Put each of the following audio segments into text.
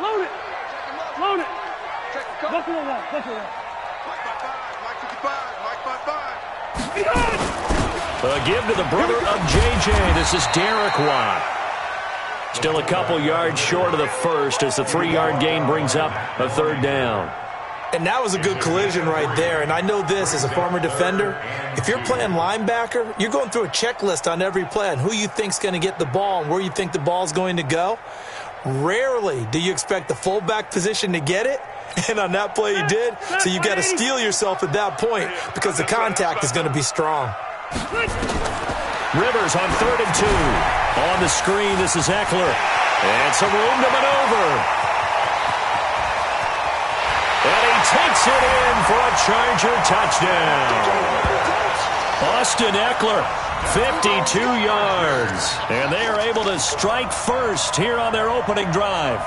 Load it. Load it. Go to the left. Go to the left. A give to the brother of JJ. This is Derek Watt. Still a couple yards short of the first as the 3-yard gain brings up a third down. And that was a good collision right there. And I know this as a former defender. If you're playing linebacker, you're going through a checklist on every play on who you think's going to get the ball and where you think the ball's going to go. Rarely do you expect the fullback position to get it. And on that play he did. So you got to steel yourself at that point because the contact is going to be strong. Rivers on 3rd and 2. On the screen, this is Eckler. And some room to maneuver. And he takes it in for a Charger touchdown. Austin Eckler, 52 yards. And they are able to strike first here on their opening drive.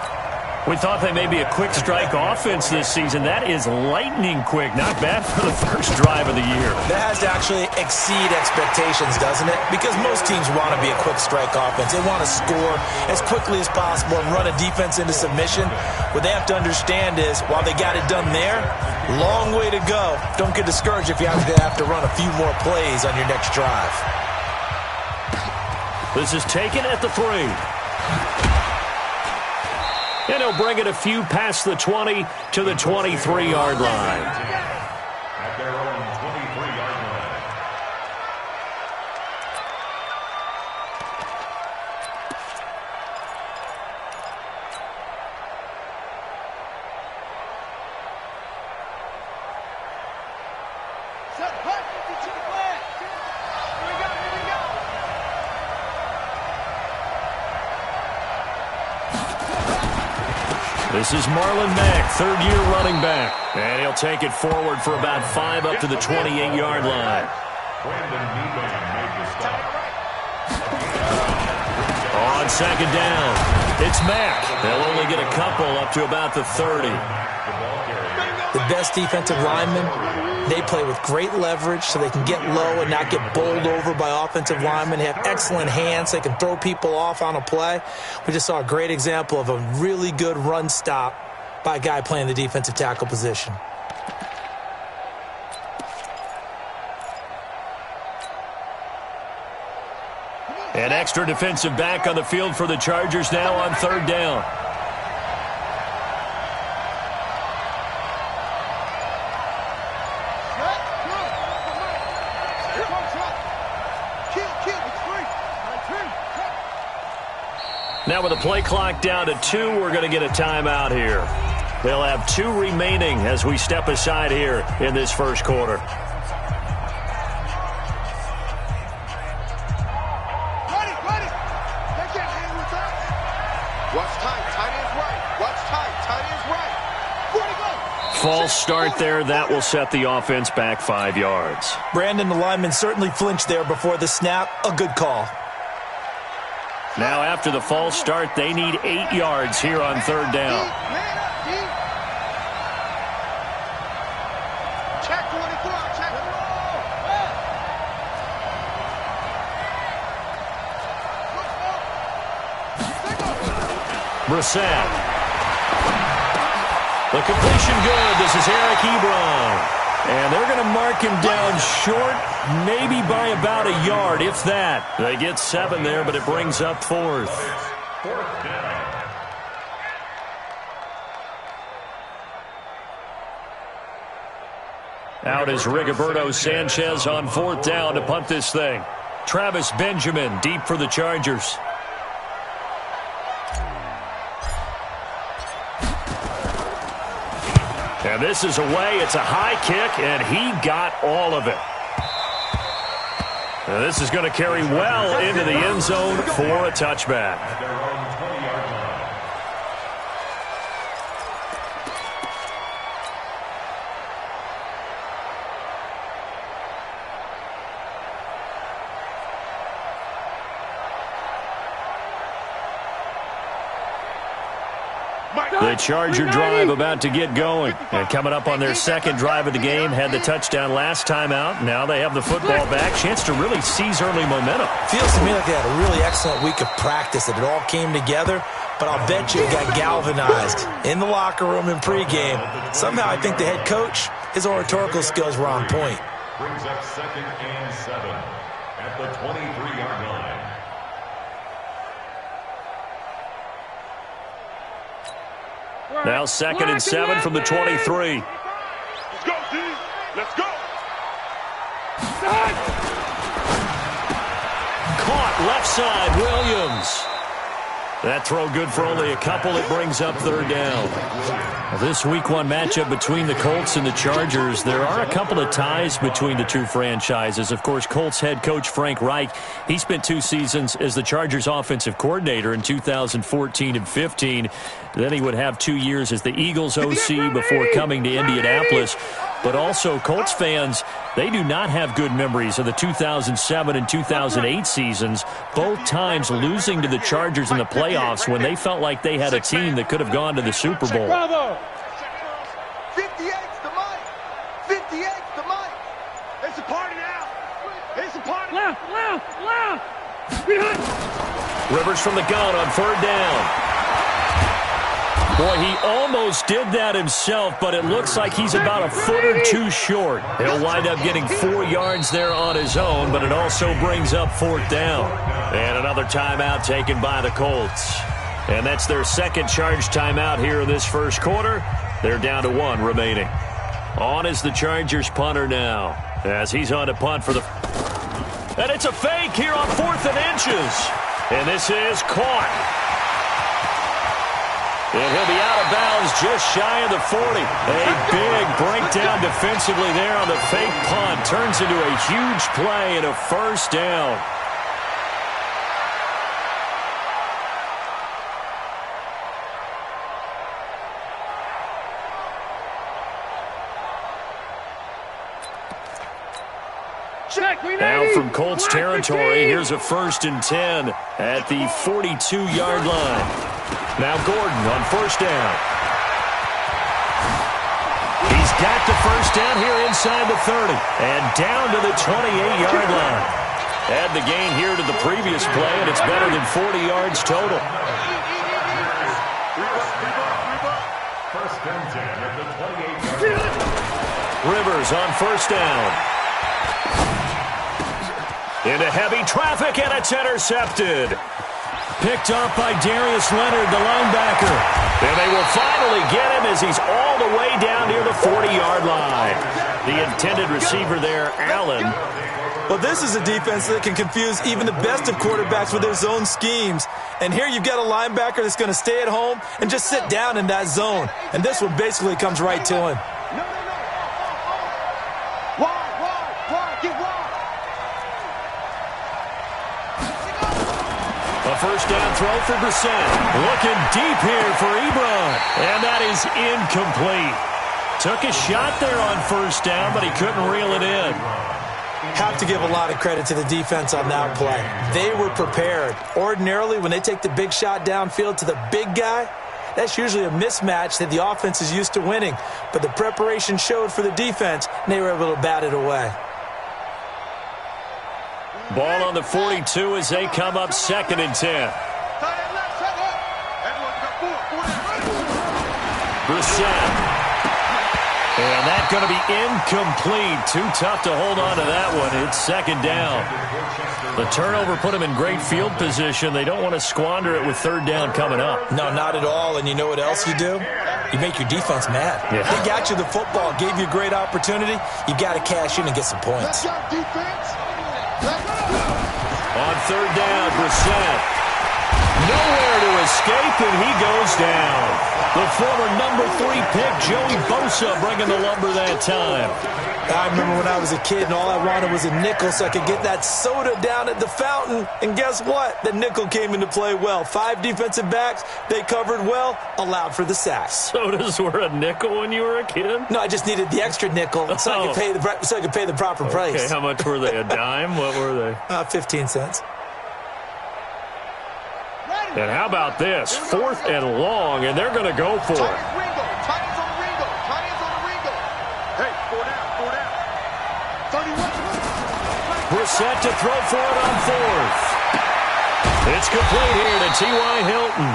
We thought they may be a quick strike offense this season. That is lightning quick. Not bad for the first drive of the year. That has to actually exceed expectations, doesn't it? Because most teams want to be a quick strike offense. They want to score as quickly as possible and run a defense into submission. What they have to understand is, while they got it done there, long way to go. Don't get discouraged if you have to run a few more plays on your next drive. This is taken at the 3. And he'll bring it a few past the 20 to the 23-yard line. At their own 23-yard line. Set, hut, to the flag. Here we go, here we go. This is Marlon Mack, third-year running back. And he'll take it forward for about 5 up to the 28-yard line. On second down, it's Mack. They'll only get a couple up to about the 30. The best defensive linemen, they play with great leverage so they can get low and not get bowled over by offensive linemen. They have excellent hands. They can throw people off on a play. We just saw a great example of a really good run stop by a guy playing the defensive tackle position. An extra defensive back on the field for the Chargers now on third down. Now with the play clock down to 2, we're going to get a timeout here. They'll have 2 remaining as we step aside here in this first quarter. Ready. They can't handle it. Watch tight. Tight end's right. Watch tight. Tight end's right. 40 go. False start there. That will set the offense back 5 yards. Brandon, the lineman certainly flinched there before the snap. A good call. Now after the false start, they need 8 yards here on third down. Check 24. Check. Brissett. The completion good. This is Eric Ebron. And they're going to mark him down short, maybe by about a yard, if that. They get 7 there, but it brings up 4th. Out is Rigoberto Sanchez on 4th down to punt this thing. Travis Benjamin deep for the Chargers. And this is away. It's a high kick, and he got all of it. And this is going to carry well into the end zone for a touchback. The Charger drive about to get going. And coming up on their second drive of the game, had the touchdown last time out. Now they have the football back. Chance to really seize early momentum. Feels to me like they had a really excellent week of practice, that it all came together. but I'll bet you it got galvanized in the locker room in pregame. Somehow I think the head coach, his oratorical skills were on point. Brings up 2nd and 7 at the 23-yard line. Now 2nd and 7 from the 23. Let's go, D. Let's go. Caught left side, Williams. That throw good for only a couple. It brings up 3rd down. Well, this Week 1 matchup between the Colts and the Chargers, there are a couple of ties between the two franchises. Of course, Colts head coach Frank Reich, he spent 2 seasons as the Chargers offensive coordinator in 2014 and 15. Then he would have 2 years as the Eagles OC before coming to Indianapolis. But also, Colts fans, they do not have good memories of the 2007 and 2008 seasons, both times losing to the Chargers in the playoffs when they felt like they had a team that could have gone to the Super Bowl. 58's the mic. 58's the mic. It's a party now. It's a party. Left. Rivers from the gun on 3rd down. Boy, he almost did that himself, but it looks like he's about a foot or 2 short. He'll wind up getting 4 yards there on his own, but it also brings up 4th down. And another timeout taken by the Colts. And that's their 2nd charge timeout here in this first quarter. They're down to 1 remaining. On is the Chargers punter now, as he's on to punt for the... And it's a fake here on 4th and inches. And this is caught. And he'll be out of bounds just shy of the 40. A big breakdown defensively there on the fake punt. Turns into a huge play and a 1st down. Now from Colts territory, here's a 1st and 10 at the 42-yard line. Now Gordon on 1st down. He's got the 1st down here inside the 30 and down to the 28-yard line. Add the gain here to the previous play, and it's better than 40 yards total. 1st and 10 at the 28-yard line. Rivers on 1st down. Into heavy traffic, and it's intercepted. Picked up by Darius Leonard, the linebacker. And they will finally get him as he's all the way down near the 40-yard line. The intended receiver there, Allen. Well, this is a defense that can confuse even the best of quarterbacks with their zone schemes. And here you've got a linebacker that's going to stay at home and just sit down in that zone. And this one basically comes right to him. A 1st down throw for Brissett. Looking deep here for Ebron. And that is incomplete. Took a shot there on 1st down, but he couldn't reel it in. Have to give a lot of credit to the defense on that play. They were prepared. Ordinarily, when they take the big shot downfield to the big guy, that's usually a mismatch that the offense is used to winning. But the preparation showed for the defense, and they were able to bat it away. Ball on the 42 as they come up 2nd and 10. Brissett. And that's going to be incomplete. Too tough to hold on to that one. It's 2nd down. The turnover put them in great field position. They don't want to squander it with 3rd down coming up. No, not at all. And you know what else you do? You make your defense mad. Yeah. They got you the football, gave you a great opportunity. You got to cash in and get some points. On 3rd down, Brissett. Nowhere to escape, and he goes down. The former number 3 pick, Joey Bosa, bringing the lumber that time. I remember when I was a kid and all I wanted was a nickel so I could get that soda down at the fountain. And guess what? The nickel came into play well. 5 defensive backs, they covered well, allowed for the sacks. Sodas were a nickel when you were a kid? No, I just needed the extra nickel so I could pay the proper price. Okay, how much were they? A dime? What were they? 15 cents. And how about this? 4th and long, and they're going to go for it. Brissett to throw for it on 4th. It's complete here to T.Y. Hilton.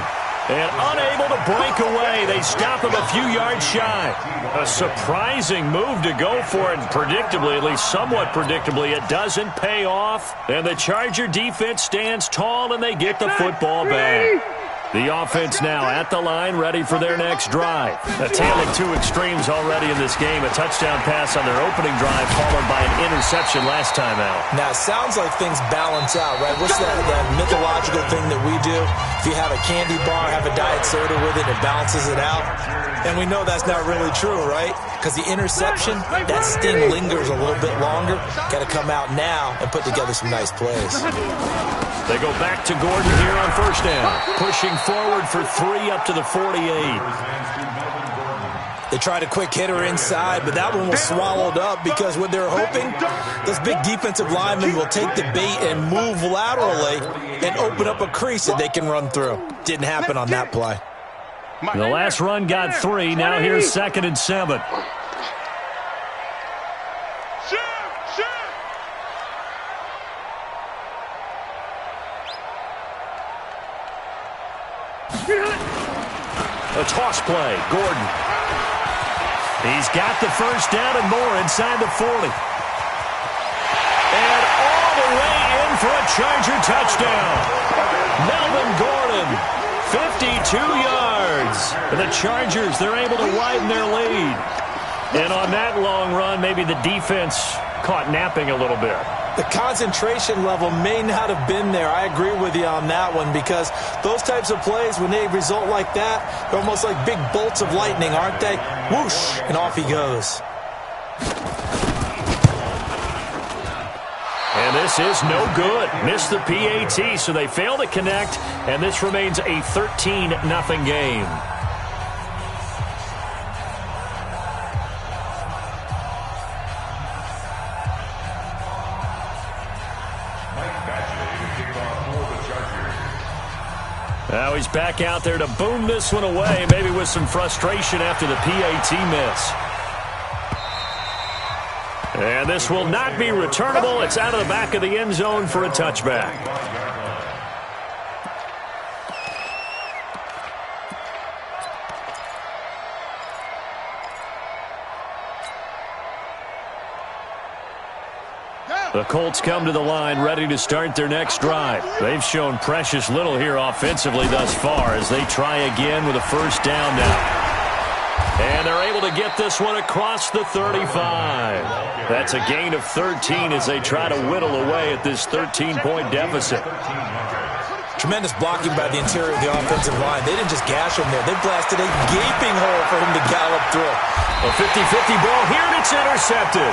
And unable to break away. They stop him a few yards shy. A surprising move to go for it. And predictably, at least somewhat predictably, it doesn't pay off. And the Charger defense stands tall, and they get the football back. The offense now at the line, ready for their next drive. A tale of two extremes already in this game. A touchdown pass on their opening drive, followed by an interception last time out. Now, it sounds like things balance out, right? What's that mythological thing that we do? If you have a candy bar, have a diet soda with it, it balances it out. And we know that's not really true, right? Because the interception, that sting lingers a little bit longer. Got to come out now and put together some nice plays. They go back to Gordon here on first down. Pushing forward for 3 up to the 48. They tried a quick hitter inside, but that one was swallowed up because what they're hoping, those big defensive linemen will take the bait and move laterally and open up a crease that they can run through. Didn't happen on that play. The last run got 3. Now here's 2nd and 7. A toss play. Gordon. He's got the first down and more inside the 40. And all the way in for a Charger touchdown. Melvin Gordon, 52 yards. And the Chargers, they're able to widen their lead. And on that long run, maybe the defense caught napping a little bit. The concentration level may not have been there. I agree with you on that one because those types of plays, when they result like that, they're almost like big bolts of lightning, aren't they? Whoosh, and off he goes. And this is no good. Missed the PAT, so they fail to connect, and this remains a 13-0 game. Now he's back out there to boom this one away, maybe with some frustration after the PAT miss. And this will not be returnable. It's out of the back of the end zone for a touchback. The Colts come to the line ready to start their next drive. They've shown precious little here offensively thus far as they try again with a first down now. And they're able to get this one across the 35. That's a gain of 13 as they try to whittle away at this 13-point deficit. Tremendous blocking by the interior of the offensive line. They didn't just gash him there. They blasted a gaping hole for him to gallop through. A 50-50 ball here, and it's intercepted.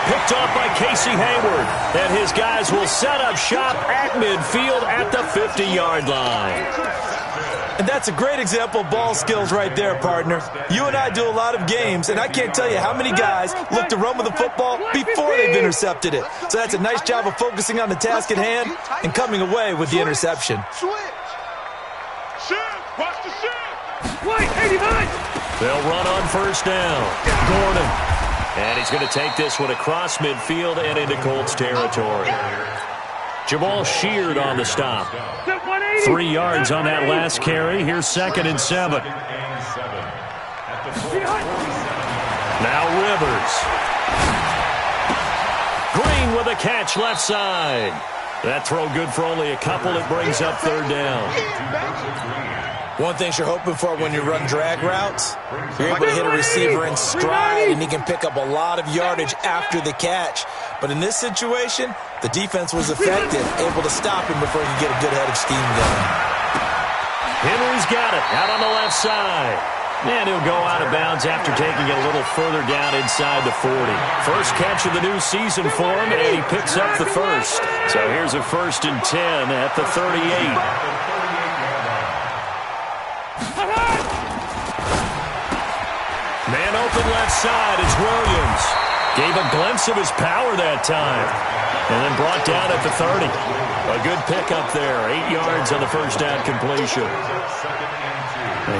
Picked off by Casey Hayward. And his guys will set up shop at midfield at the 50-yard line. And that's a great example of ball skills right there, partner. You and I do a lot of games, and I can't tell you how many guys look to run with the football before they've intercepted it. So that's a nice job of focusing on the task at hand and coming away with the interception. They'll run on first down. Gordon. And he's going to take this one across midfield and into Colts territory. Jamal Sheard on the stop. 3 yards on that last carry. Here's 2nd and 7. Now Rivers. Green with a catch left side. That throw good for only a couple. It brings up 3rd down. One thing you're hoping for when you run drag routes, you're able to hit a receiver in stride, and he can pick up a lot of yardage after the catch. But in this situation, the defense was effective, able to stop him before he could get a good head of steam going. Henry's got it out on the left side. And he'll go out of bounds after taking it a little further down inside the 40. First catch of the new season for him, and he picks up the first. So here's a 1st and 10 at the 38. Man open left side, it's Williams. Gave a glimpse of his power that time. And then brought down at the 30. A good pickup there. 8 yards on the first down completion.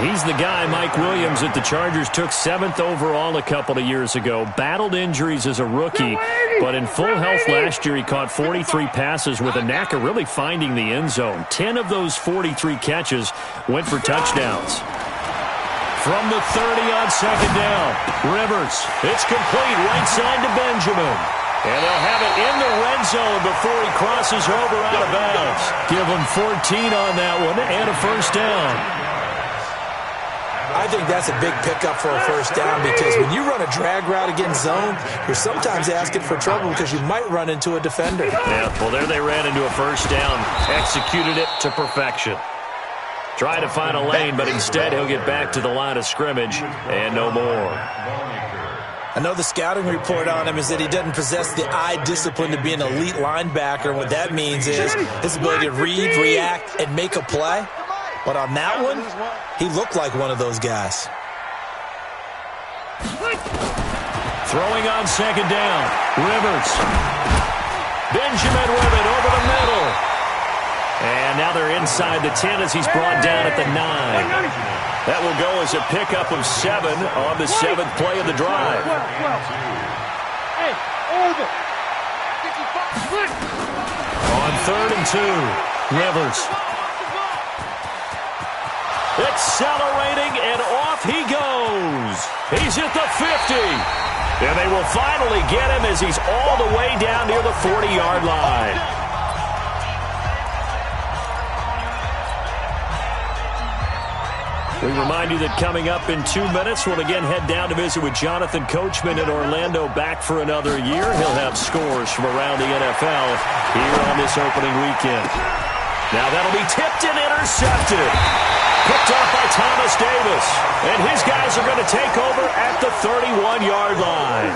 He's the guy, Mike Williams, that the Chargers took 7th overall a couple of years ago. Battled injuries as a rookie, but in full health last year, he caught 43 passes with a knack of really finding the end zone. 10 of those 43 catches went for touchdowns. From the 30 on second down, Rivers. It's complete right side to Benjamin. And they'll have it in the red zone before he crosses over out of bounds. Give him 14 on that one and a first down. I think that's a big pickup for a first down because when you run a drag route against zone, you're sometimes asking for trouble because you might run into a defender. Yeah, well, there they ran into a first down. Executed it to perfection. Tried to find a lane, but instead he'll get back to the line of scrimmage and no more. I know the scouting report on him is that he doesn't possess the eye discipline to be an elite linebacker. And what that means is his ability to read, react, and make a play. But on that one, he looked like one of those guys. Throwing on second down, Rivers. Benjamin with it over the middle. And now they're inside the 10 as he's brought down at the 9. That will go as a pickup of 7 on the 7th play of the drive. On 3rd and 2, Rivers. Accelerating, and off he goes. He's at the 50. And they will finally get him as he's all the way down near the 40-yard line. We remind you that coming up in 2 minutes, we'll again head down to visit with Jonathan Coachman in Orlando, back for another year. He'll have scores from around the NFL here on this opening weekend. Now that'll be tipped and intercepted. Picked off by Thomas Davis. And his guys are going to take over at the 31-yard line.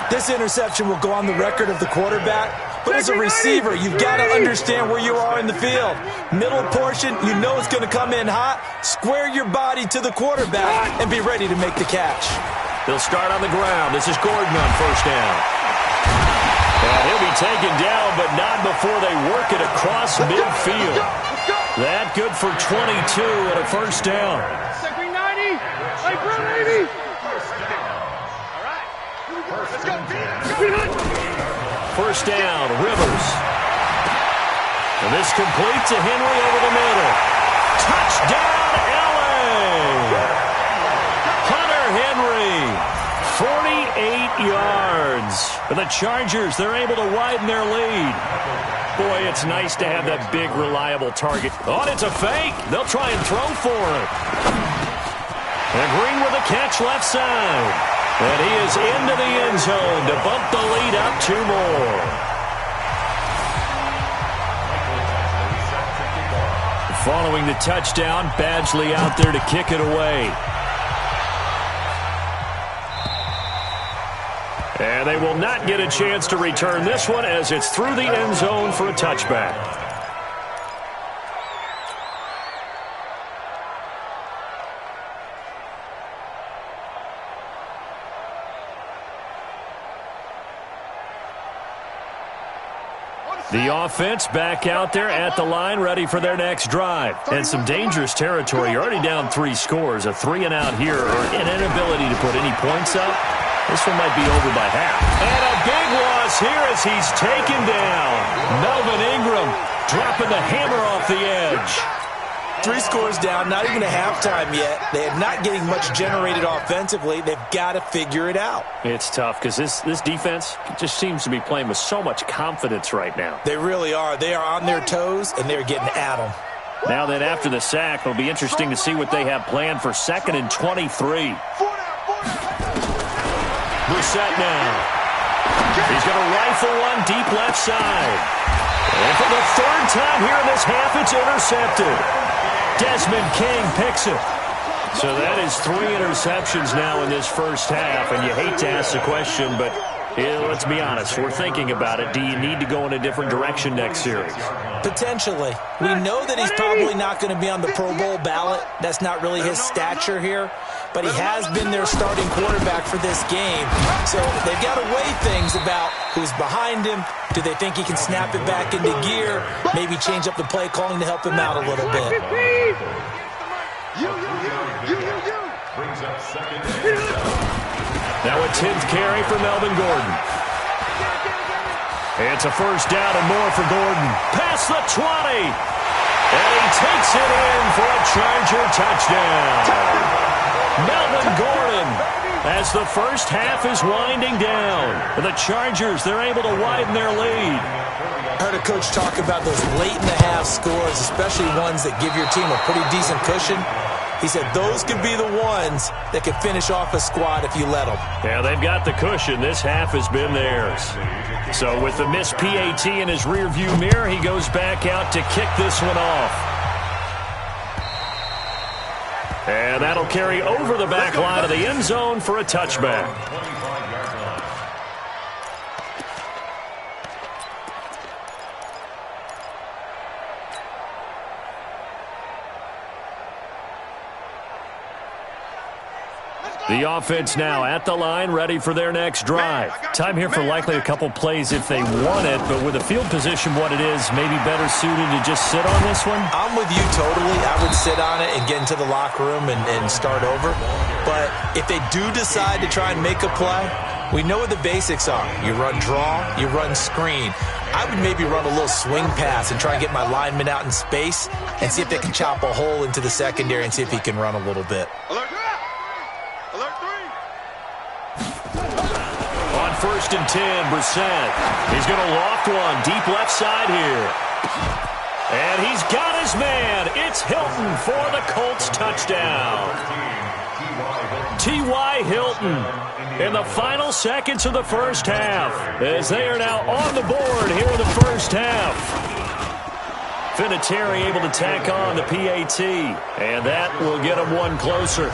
This interception will go on the record of the quarterback. But as a receiver, you've got to understand where you are in the field. Middle portion, you know it's going to come in hot. Square your body to the quarterback and be ready to make the catch. They'll start on the ground. This is Gordon on first down. And he'll be taken down, but not before they work it across midfield. That good for 22 and a first down. First down, Rivers. And this complete to Henry over the middle. Touchdown, L.A. Hunter Henry, 48 yards. For the Chargers, they're able to widen their lead. Boy, it's nice to have that big, reliable target. Oh, it's a fake. They'll try and throw for it. And Green with a catch left side. And he is into the end zone to bump the lead up 2 more. Following the touchdown, Badgley out there to kick it away. And they will not get a chance to return this one as it's through the end zone for a touchback. The offense back out there at the line, ready for their next drive. And some dangerous territory. You're already down 3 scores. A 3-and-out here, or an inability to put any points up. This one might be over by half. And a big loss here as he's taken down. Melvin Ingram dropping the hammer off the edge. 3 scores down, not even a halftime yet. They are not getting much generated offensively. They've got to figure it out. It's tough because this defense just seems to be playing with so much confidence right now. They really are. They are on their toes, and they're getting at them. Now then, after the sack, it'll be interesting to see what they have planned for 2nd and 23. Brissett now. He's going to rifle one deep left side. And for the 3rd time here in this half, it's intercepted. Desmond King picks it. So that is 3 interceptions now in this first half. And you hate to ask the question, but Yeah, let's be honest. We're thinking about it. Do you need to go in a different direction next series? Potentially. We know that he's probably not going to be on the Pro Bowl ballot. That's not really his stature here. But he has been their starting quarterback for this game. So they've got to weigh things about who's behind him. Do they think he can snap it back into gear? Maybe change up the play calling to help him out a little bit. Now a 10th carry for Melvin Gordon. It's a first down and more for Gordon. Past the 20. And he takes it in for a Charger touchdown. Melvin Gordon, as the first half is winding down. The Chargers, they're able to widen their lead. I heard a coach talk about those late-in-the-half scores, especially ones that give your team a pretty decent cushion. He said those could be the ones that could finish off a squad if you let them. Yeah, they've got the cushion. This half has been theirs. So with the missed PAT in his rearview mirror, he goes back out to kick this one off. And that'll carry over the back line of the end zone for a touchback. The offense now at the line, ready for their next drive. Time here for likely a couple plays if they want it, but with the field position what it is, maybe better suited to just sit on this one? I'm with you totally. I would sit on it and get into the locker room and start over. But if they do decide to try and make a play, we know what the basics are. You run draw, you run screen. I would maybe run a little swing pass and try and get my lineman out in space and see if they can chop a hole into the secondary and see if he can run a little bit. On 1st and 10, Brissett. He's going to loft one deep left side here. And he's got his man. It's Hilton for the Colts touchdown. T.Y. Hilton in the final seconds of the first half as they are now on the board here in the first half. Vinatieri able to tack on the PAT, and that will get him one closer.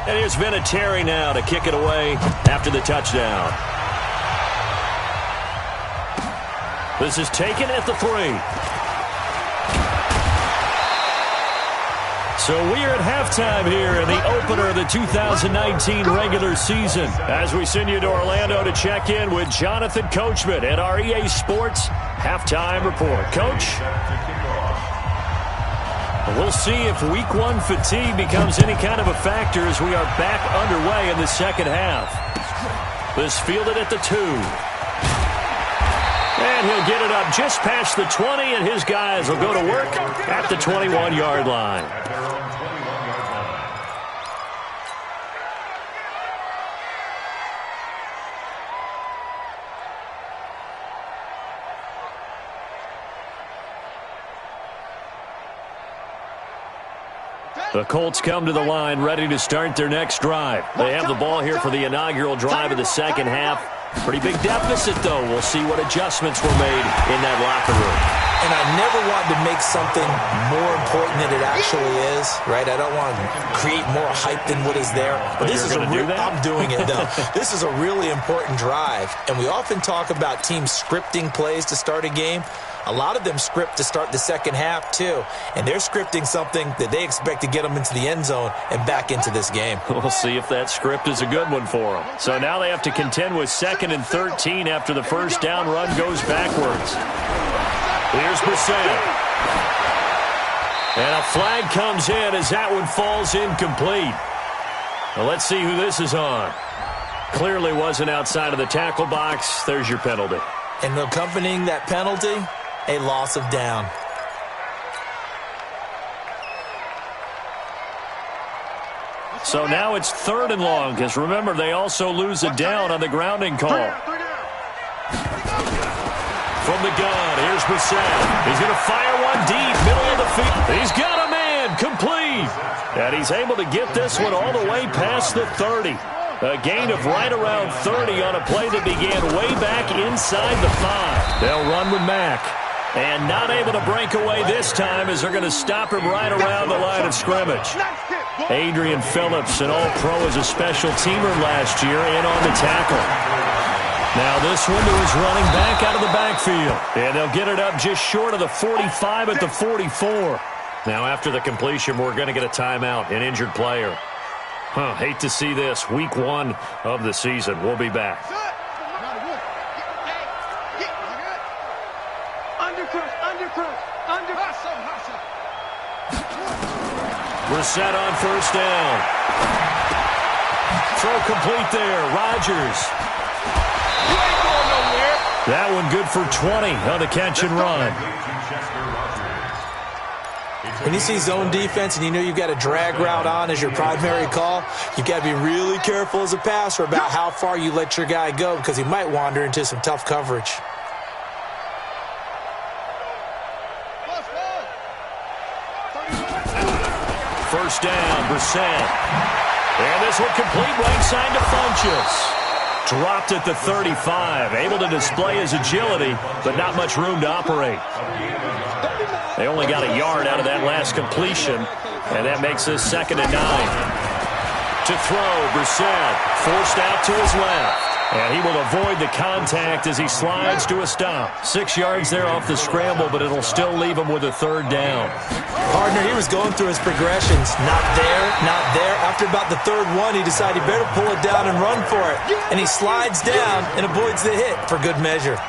And here's Vinatieri now to kick it away after the touchdown. This is taken at the 3. So we are at halftime here in the opener of the 2019 regular season as we send you to Orlando to check in with Jonathan Coachman at our EA Sports Halftime Report. Coach? We'll see if week 1 fatigue becomes any kind of a factor as we are back underway in the second half. This fielded at the 2. And he'll get it up just past the 20, and his guys will go to work at the 21-yard line. The Colts come to the line ready to start their next drive. They have the ball here for the inaugural drive of the second half. Pretty big deficit, though. We'll see what adjustments were made in that locker room. And I never want to make something more important than it actually is, right? I don't want to create more hype than what is there. But this is I'm doing it, though. This is a really important drive. And we often talk about teams scripting plays to start a game. A lot of them script to start the second half, too. And they're scripting something that they expect to get them into the end zone and back into this game. We'll see if that script is a good one for them. So now they have to contend with 2nd and 13 after the first down run goes backwards. Here's Brissett. And a flag comes in as that one falls incomplete. Well, let's see who this is on. Clearly wasn't outside of the tackle box. There's your penalty. And accompanying that penalty, a loss of down. So now it's 3rd and long, because remember, they also lose a down on the grounding call. From the gun, here's Brissett. He's going to fire one deep, middle of the field. He's got a man, complete. And he's able to get this one all the way past the 30. A gain of right around 30 on a play that began way back inside the 5. They'll run with Mack. And not able to break away this time as they're going to stop him right around the line of scrimmage. Adrian Phillips, an all-pro as a special teamer last year, in on the tackle. Now this one to his running back out of the backfield. And they'll get it up just short of the 45 at the 44. Now after the completion, we're going to get a timeout, an injured player. Hate to see this. Week 1 of the season. We'll be back. Brissett on first down. Throw complete there. Rodgers. That one good for 20 on the catch and run. When you see zone defense and you know you've got a drag route on as your primary call, you've got to be really careful as a passer about how far you let your guy go because he might wander into some tough coverage. First down, Brissett. And this one complete right side to Funchess. Dropped at the 35. Able to display his agility, but not much room to operate. They only got a yard out of that last completion, and that makes this 2nd and 9. To throw, Brissett forced out to his left. And he will avoid the contact as he slides to a stop. 6 yards there off the scramble, but it'll still leave him with a 3rd down. Partner, he was going through his progressions. Not there, not there. After about the 3rd one, he decided he better pull it down and run for it. And he slides down and avoids the hit for good measure.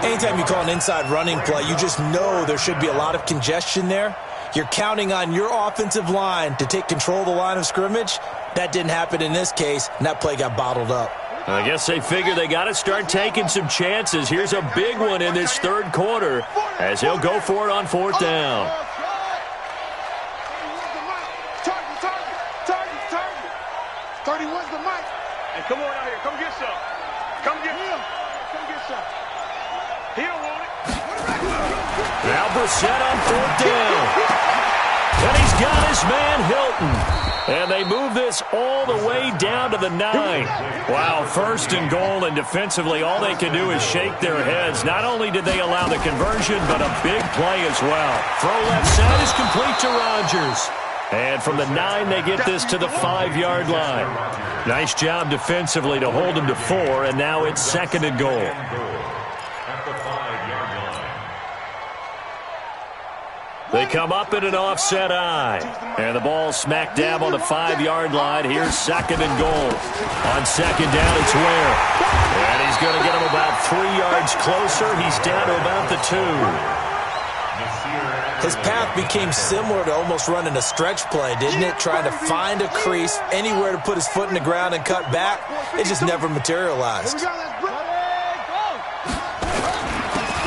Anytime you call an inside running play, you just know there should be a lot of congestion there. You're counting on your offensive line to take control of the line of scrimmage. That didn't happen in this case, and that play got bottled up. I guess they figure they got to start taking some chances. Here's a big one in this 3rd quarter as he'll go for it on 4th down. Hey, come on out here. Come get some. Come get him. Come get some. He don't want it. Now Brissett on 4th down. And he's got his man Hilton. And they move this all the way down to the 9. Wow, 1st and goal, and defensively all they can do is shake their heads. Not only did they allow the conversion, but a big play as well. Throw left side is complete to Rodgers. And from the 9, they get this to the 5-yard line. Nice job defensively to hold him to 4, and now it's 2nd and goal. They come up in an offset eye. And the ball smack dab on the 5-yard line. Here's 2nd and goal. On 2nd down, it's Ware. And he's going to get him about 3 yards closer. He's down to about the 2. His path became similar to almost running a stretch play, didn't it? Trying to find a crease, anywhere to put his foot in the ground and cut back. It just never materialized.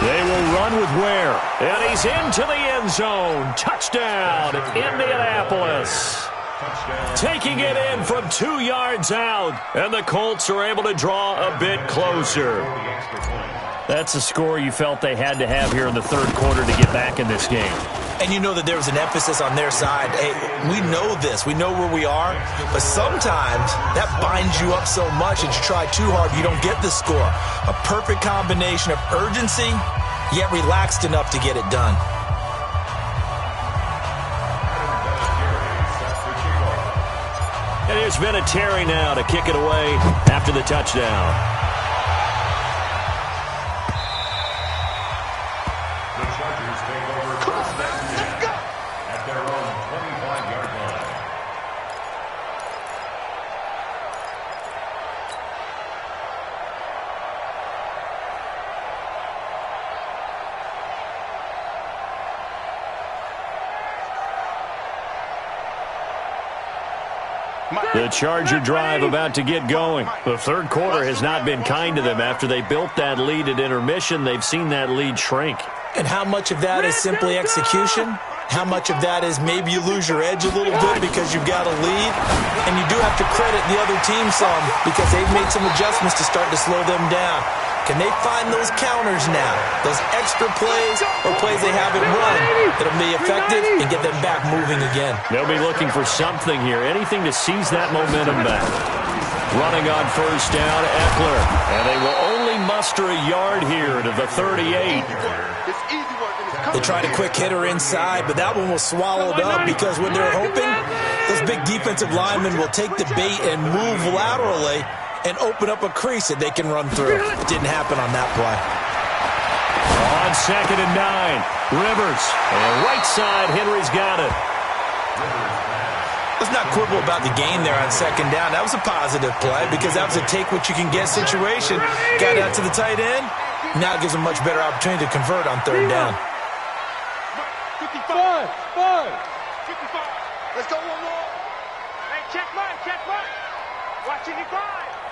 They will run with Ware. And he's into the end zone. Touchdown, Indianapolis. Taking it in from 2 yards out. And the Colts are able to draw a bit closer. That's a score you felt they had to have here in the 3rd quarter to get back in this game. And you know that there was an emphasis on their side. Hey, we know this. We know where we are. But sometimes that binds you up so much that you try too hard, you don't get the score. A perfect combination of urgency, yet relaxed enough to get it done. And here's Vinatieri now to kick it away after the touchdown. The Charger drive about to get going. The 3rd quarter has not been kind to them. After they built that lead at intermission, they've seen that lead shrink. And how much of that is simply execution? How much of that is maybe you lose your edge a little bit because you've got a lead? And you do have to credit the other team some because they've made some adjustments to start to slow them down. Can they find those counters now, those extra plays or plays they haven't run that'll be effective and get them back moving again? They'll be looking for something here, anything to seize that momentum back. Running on first down, Eckler. And they will only muster a yard here to the 38. They tried a quick hitter inside, but that one was swallowed up because when they're hoping, those big defensive linemen will take the bait and move laterally and open up a crease that they can run through. Didn't happen on that play. On 2nd and 9, Rivers. And right side, Henry's got it. Let's not quibble about the gain there on 2nd down. That was a positive play because that was a take-what-you-can-get situation. Got out to the tight end. Now it gives them much better opportunity to convert on 3rd down. 55. Let's go one more. Hey, check mine. Watch it,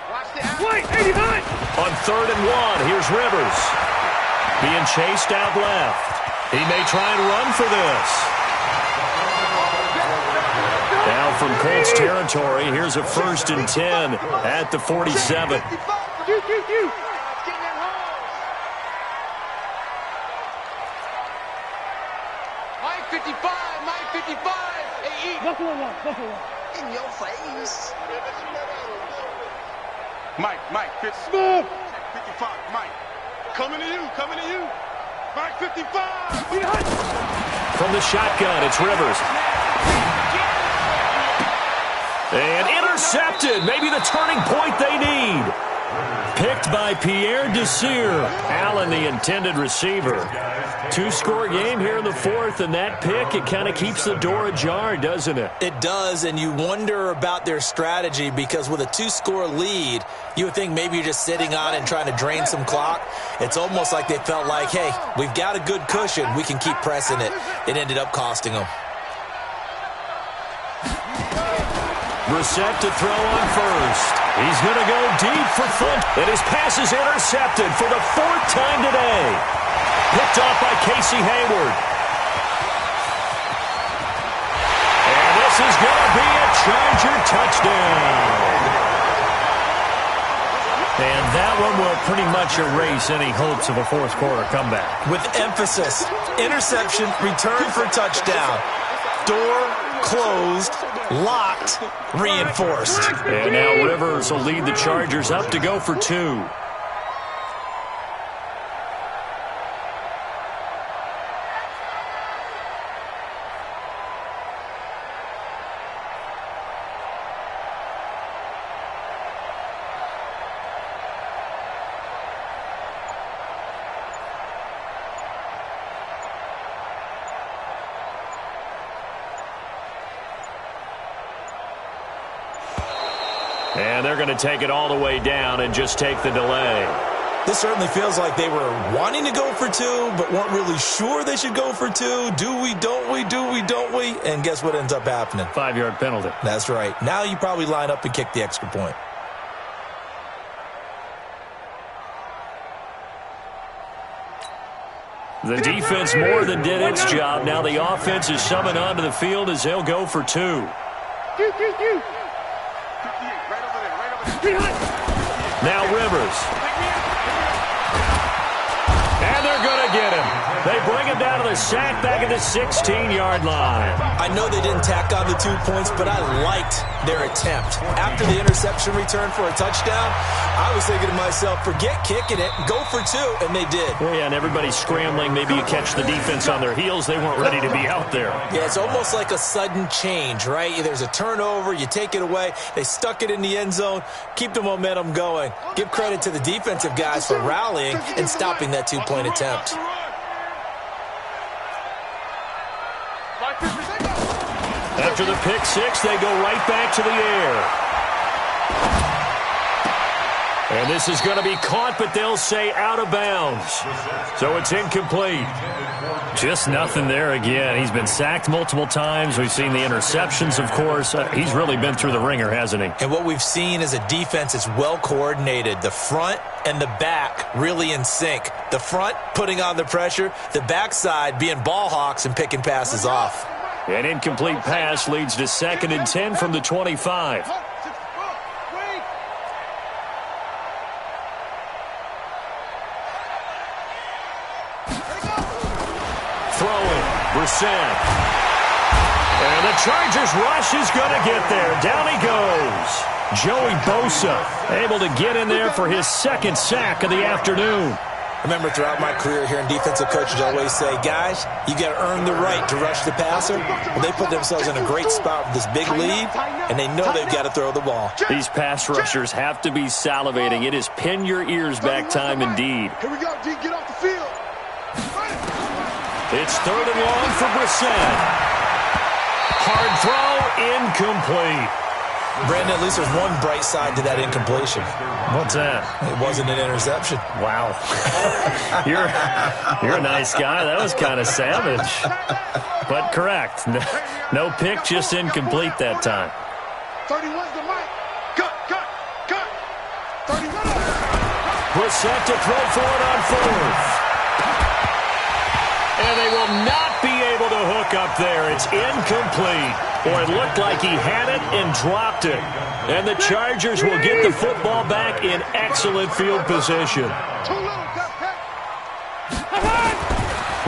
watch the out. Wait, 89. On 3rd and 1, here's Rivers. Being chased out left. He may try and run for this. Now from Colts territory, here's a 1st and 10 at the 47. Mike 55. Hey, Buffalo one. In your face. Mike, 55. Mike, coming to you. Mike 55. From the shotgun, it's Rivers. And intercepted. Maybe the turning point they need. Picked by Pierre Desir. Allen, the intended receiver. 2-score game here in the 4th, and that pick, it kind of keeps the door ajar, doesn't it? It does, and you wonder about their strategy because with a 2-score lead, you would think maybe you're just sitting on it and trying to drain some clock. It's almost like they felt like, hey, we've got a good cushion. We can keep pressing it. It ended up costing them. Brissett to throw on 1st. He's going to go deep for Flint, and his pass is intercepted for the 4th time today. Picked off by Casey Hayward. And this is going to be a Charger touchdown. And that one will pretty much erase any hopes of a 4th-quarter comeback. With emphasis, interception, return for touchdown. Door closed, locked, reinforced. And now Rivers will lead the Chargers up to go for 2. And they're going to take it all the way down and just take the delay. This certainly feels like they were wanting to go for 2, but weren't really sure they should go for 2. Do we, don't we, do we, don't we? And guess what ends up happening? 5-yard penalty. That's right. Now you probably line up and kick the extra point. The defense more than did its job. Now the offense is summoned onto the field as they'll go for 2. Now Rivers. And they're going to get him. They bring him down to the sack back at the 16-yard line. I know they didn't tack on the 2 points, but I liked their attempt. After the interception return for a touchdown, I was thinking to myself, forget kicking it, go for 2, and they did. Yeah, and everybody's scrambling. Maybe you catch the defense on their heels. They weren't ready to be out there. Yeah, it's almost like a sudden change, right? There's a turnover, you take it away, they stuck it in the end zone, keep the momentum going. Give credit to the defensive guys for rallying and stopping that 2-point attempt. After the pick 6, they go right back to the air. And this is going to be caught, but they'll say out of bounds. So it's incomplete. Just nothing there again. He's been sacked multiple times. We've seen the interceptions, of course. He's really been through the ringer, hasn't he? And what we've seen is a defense that's well coordinated. The front and the back really in sync. The front putting on the pressure. The backside being ball hawks and picking passes off. An incomplete pass leads to 2nd and 10 from the 25. Throwing, Brissett. And the Chargers rush is going to get there. Down he goes. Joey Bosa able to get in there for his second sack of the afternoon. I remember throughout my career hearing defensive coaches always say, guys, you got to earn the right to rush the passer. Well, they put themselves in a great spot with this big lead, and they know they've got to throw the ball. These pass rushers have to be salivating. It is pin your ears back time indeed. Here we go, D, get off the field. It's 3rd and long for Brissett. Hard throw, incomplete. Brandon, at least there's one bright side to that incompletion. What's that? It wasn't an interception. Wow. You're a nice guy. That was kind of savage. But correct. No pick, just incomplete that time. 31's the mic. Cut. 31. Brissett to throw for it on 4th. And they will not be able to hook up there. It's incomplete. Or it looked like he had it and dropped it. And the Chargers will get the football back in excellent field position.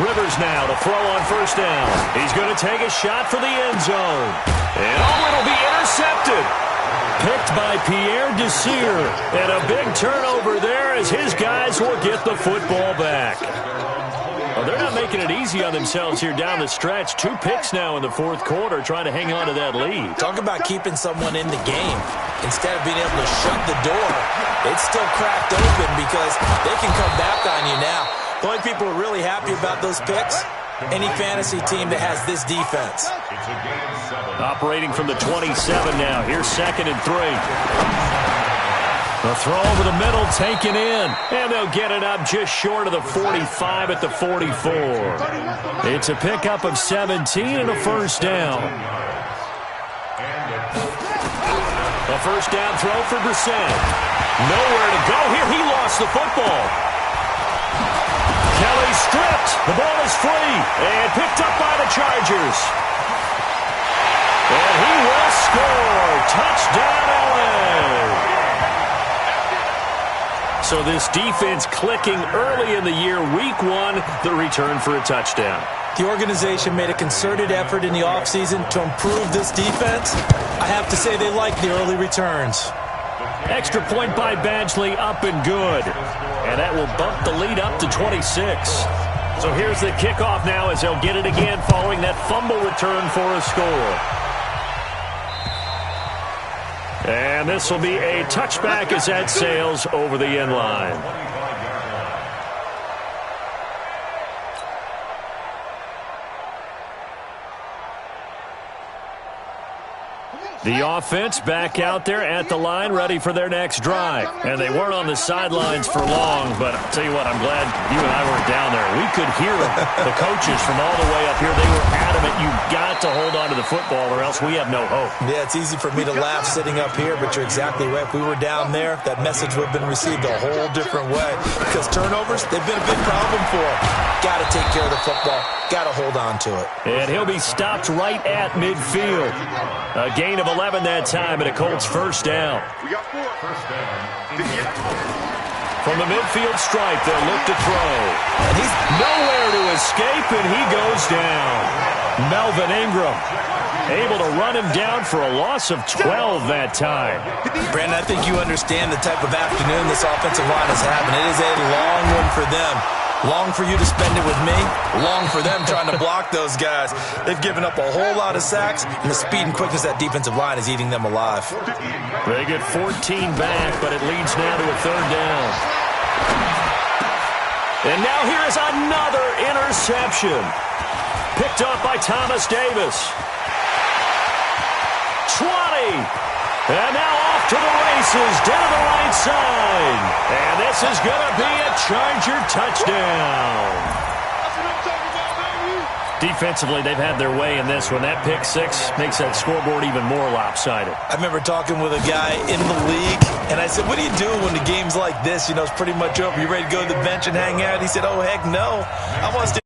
Rivers now to throw on 1st down. He's going to take a shot for the end zone. And it'll be intercepted. Picked by Pierre Desir. And a big turnover there as his guys will get the football back. Well, they're not making it easy on themselves here down the stretch. 2 picks now in the 4th quarter trying to hang on to that lead. Talk about keeping someone in the game. Instead of being able to shut the door, it's still cracked open because they can come back on you now. The only people who are really happy about those picks, any fantasy team that has this defense. Operating from the 27 now. Here's 2nd and 3. The throw over the middle, taken in. And they'll get it up just short of the 45 at the 44. It's a pickup of 17 and a 1st down. A 1st down throw for Brissett. Nowhere to go here. He lost the football. Kelly stripped. The ball is free. And picked up by the Chargers. And he will score. Touchdown, LA. So this defense clicking early in the year. Week 1, the return for a touchdown. The organization made a concerted effort in the offseason to improve this defense. I have to say they like the early returns. Extra point by Badgley, up and good. And that will bump the lead up to 26. So here's the kickoff now as they'll get it again following that fumble return for a score. And this will be a touchback as that sails over the end line. The offense back out there at the line, ready for their next drive. And they weren't on the sidelines for long, but I'll tell you what, I'm glad you and I weren't down there. We could hear them, the coaches from all the way up here. They were adamant, you've got to hold on to the football or else we have no hope. Yeah, it's easy for me to laugh sitting up here, but you're exactly right. If we were down there, that message would have been received a whole different way. Because turnovers, they've been a big problem for them. Got to take care of the football. Got to hold on to it. And he'll be stopped right at midfield. A gain of 11 that time, and a Colts 1st down. We got 4. 1st down. From the midfield stripe, they'll look to throw. And he's nowhere to escape, and he goes down. Melvin Ingram able to run him down for a loss of 12 that time. Brandon, I think you understand the type of afternoon this offensive line is having. It is a long one for them. Long for you to spend it with me. Long for them trying to block those guys. They've given up a whole lot of sacks, and the speed and quickness of that defensive line is eating them alive. They get 14 back, but it leads now to a 3rd down. And now here is another interception. Picked up by Thomas Davis. 20. And now off to the races, down the right side. And this is going to be a Charger touchdown. Defensively, they've had their way in this one. That pick 6 makes that scoreboard even more lopsided. I remember talking with a guy in the league, and I said, what do you do when the game's like this? You know, it's pretty much over. You ready to go to the bench and hang out? He said, oh, heck no. I want to